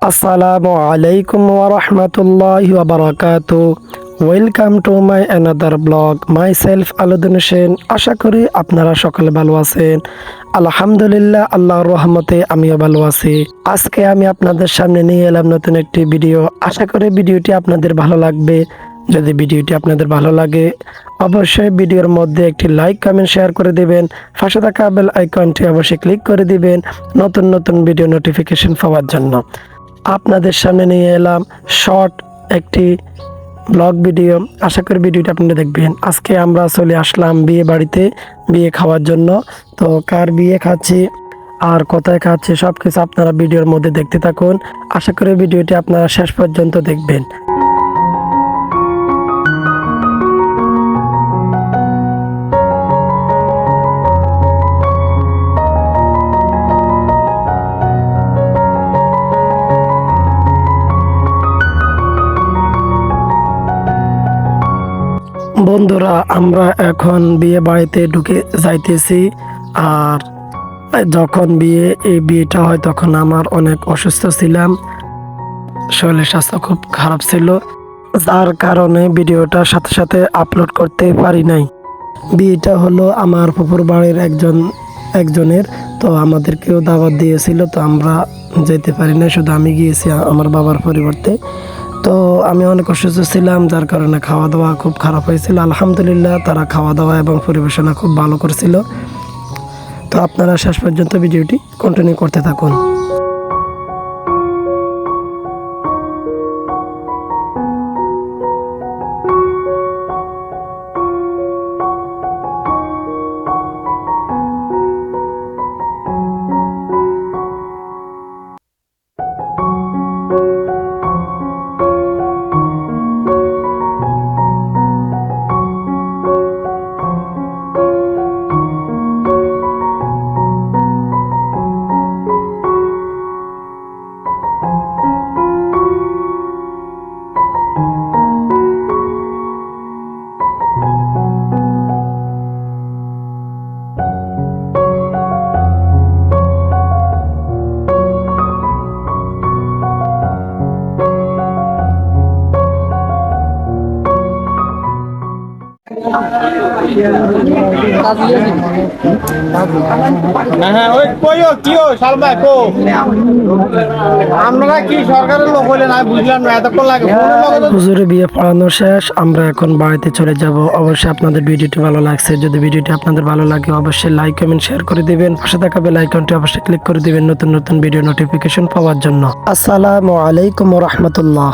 আসসালামু আলাইকুম ওয়া রাহমাতুল্লাহি ওয়া বারাকাতুহু। Welcome to my another blog. Myself Alauddin Hossain. আশা করি আপনারা সকলে ভালো আছেন। আলহামদুলিল্লাহ, আল্লাহর রহমতে আমিও ভালো আছি। আজকে আমি আপনাদের সামনে নিয়ে এলাম নতুন একটি ভিডিও। আশা করি ভিডিওটি আপনাদের ভালো লাগবে। যদি ভিডিওটি আপনাদের ভালো লাগে অবশ্যই ভিডিওর মধ্যে একটি লাইক, কমেন্ট, শেয়ার করে দিবেন। পাশে থাকা বেল আইকনটি অবশ্যই ক্লিক করে দিবেন নতুন নতুন ভিডিও নোটিফিকেশন পাওয়ার জন্য। আপনাদের সামনে নিয়ে এলাম শর্ট একটি ব্লগ ভিডিও। আশা করি ভিডিওটি আপনারা দেখবেন। আজকে আমরা চলে আসলাম বিয়ে বাড়িতে বিয়ে খাওয়ার জন্য। তো কার বিয়ে খাচ্ছি আর কোথায় খাচ্ছি সব কিছু আপনারা ভিডিওর মধ্যে দেখতে থাকুন। আশা করি ভিডিওটি আপনারা শেষ পর্যন্ত দেখবেন। বন্ধুরা, আমরা এখন বিয়ে বাড়িতে ঢুকে যাইতেছি। আর যখন এই বিয়েটা হয় তখন আমার অনেক অসুস্থ ছিলাম, শরীরের স্বাস্থ্য খুব খারাপ ছিল, যার কারণে ভিডিওটা সাথে সাথে আপলোড করতে পারি নাই। বিয়েটা হলো আমার ফুফুর বাড়ির একজনের। তো আমাদেরকেও দাওয়াত দিয়েছিল, তো আমরা যেতে পারি না, শুধু আমি গিয়েছি আমার বাবার পরিবর্তে। তো আমি অনেক অসুস্থ ছিলাম, যার কারণে খাওয়া দাওয়া খুব খারাপ হয়েছিল। আলহামদুলিল্লাহ, তারা খাওয়া দাওয়া এবং পরিবেশনা খুব ভালো করছিল। তো আপনারা শেষ পর্যন্ত ভিডিওটি কন্টিনিউ করতে থাকুন। হ্যাঁ ওই কইও কিও সালমা কো আমরা কি সরকারের লোক হইলে না বুঝলাম না এতক্ষণ লাগে হুজুরের বিয়ে পড়ানো শেষ, আমরা এখন বাড়িতে চলে যাব। অবশ্যই আপনাদের ভিডিওটি ভালো লাগছে। যদি ভিডিওটি আপনাদের ভালো লাগে অবশ্যই লাইক, কমেন্ট, শেয়ার করে দিবেন। পাশে থাকা বেল আইকনটি অবশ্যই ক্লিক করে দিবেন নতুন নতুন ভিডিও নোটিফিকেশন পাওয়ার জন্য। আসসালামু আলাইকুম ওয়া রাহমাতুল্লাহ।